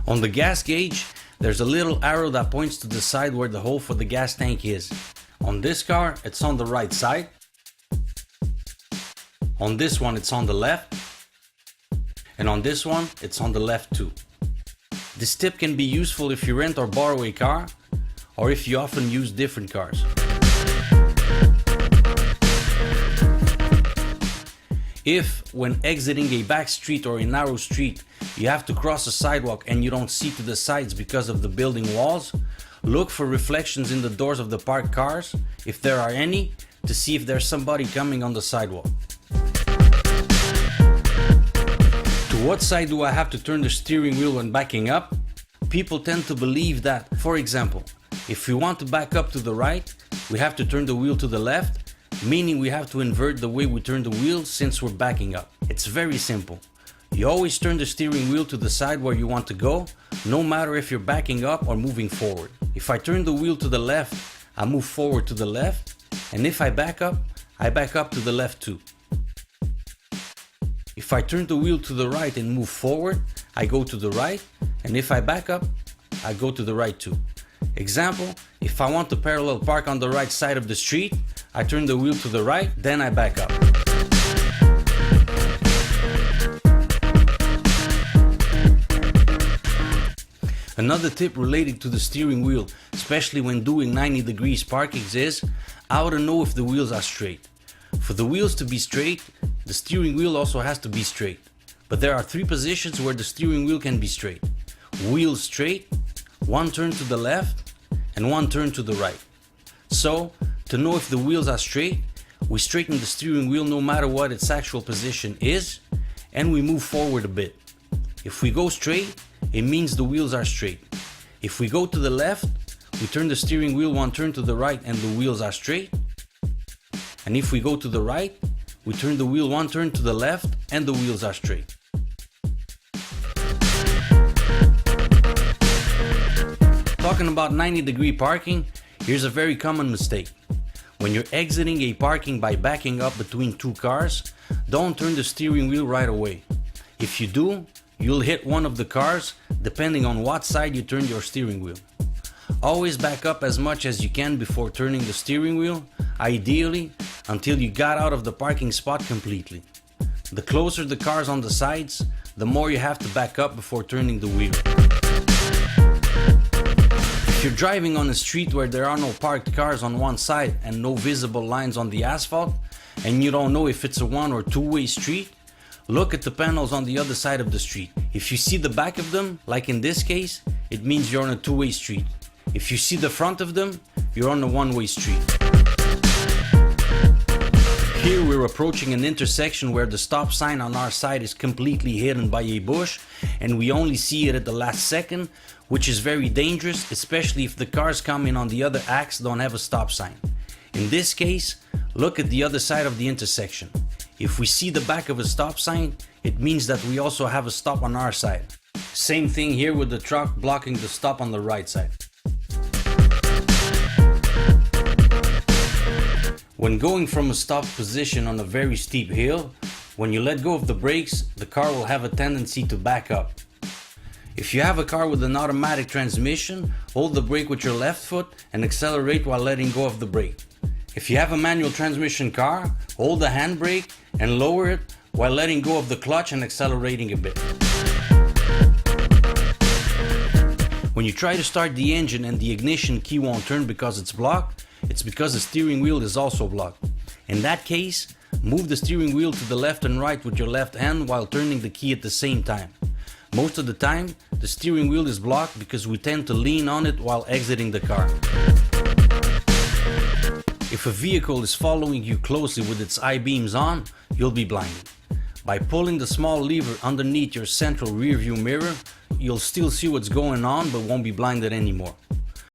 On the gas gauge, there's a little arrow that points to the side where the hole for the gas tank is. On this car, it's on the right side. On this one, it's on the left. And on this one, it's on the left too. This tip can be useful if you rent or borrow a car, or if you often use different cars. If, when exiting a back street or a narrow street, you have to cross a sidewalk and you don't see to the sides because of the building walls, look for reflections in the doors of the parked cars, if there are any, to see if there's somebody coming on the sidewalk. To what side do I have to turn the steering wheel when backing up? People tend to believe that, for example, if we want to back up to the right, we have to turn the wheel to the left, meaning we have to invert the way we turn the wheel since we're backing up. It's very simple. You always turn the steering wheel to the side where you want to go, no matter if you're backing up or moving forward. If I turn the wheel to the left, I move forward to the left, and if I back up to the left too. If I turn the wheel to the right and move forward, I go to the right, and if I back up, I go to the right too. Example, if I want to parallel park on the right side of the street, I turn the wheel to the right, then I back up. Another tip related to the steering wheel, especially when doing 90 degrees parkings, is how to know if the wheels are straight. For the wheels to be straight, the steering wheel also has to be straight. But there are 3 positions where the steering wheel can be straight. Wheels straight, 1 turn to the left, and 1 turn to the right. So, to know if the wheels are straight, we straighten the steering wheel no matter what its actual position is, and we move forward a bit. If we go straight, it means the wheels are straight. If we go to the left, we turn the steering wheel 1 turn to the right and the wheels are straight. And if we go to the right, we turn the wheel 1 turn to the left and the wheels are straight. Talking about 90-degree parking, here's a very common mistake. When you're exiting a parking by backing up between 2 cars, don't turn the steering wheel right away. If you do, you'll hit one of the cars depending on what side you turn your steering wheel. Always back up as much as you can before turning the steering wheel, ideally until you got out of the parking spot completely. The closer the cars on the sides, the more you have to back up before turning the wheel. If you're driving on a street where there are no parked cars on one side and no visible lines on the asphalt, and you don't know if it's a 1- or 2-way street, look at the panels on the other side of the street. If you see the back of them, like in this case, it means you're on a 2-way street. If you see the front of them, you're on a 1-way street. Here we're approaching an intersection where the stop sign on our side is completely hidden by a bush and we only see it at the last second, which is very dangerous, especially if the cars coming on the other axle don't have a stop sign. In this case, look at the other side of the intersection. If we see the back of a stop sign, it means that we also have a stop on our side. Same thing here with the truck blocking the stop on the right side. When going from a stop position on a very steep hill, when you let go of the brakes, the car will have a tendency to back up. If you have a car with an automatic transmission, hold the brake with your left foot and accelerate while letting go of the brake. If you have a manual transmission car, hold the handbrake and lower it while letting go of the clutch and accelerating a bit. When you try to start the engine and the ignition key won't turn because it's blocked, it's because the steering wheel is also blocked. In that case, move the steering wheel to the left and right with your left hand while turning the key at the same time. Most of the time, the steering wheel is blocked because we tend to lean on it while exiting the car. If a vehicle is following you closely with its I-beams on, you'll be blinded. By pulling the small lever underneath your central rear view mirror, you'll still see what's going on but won't be blinded anymore.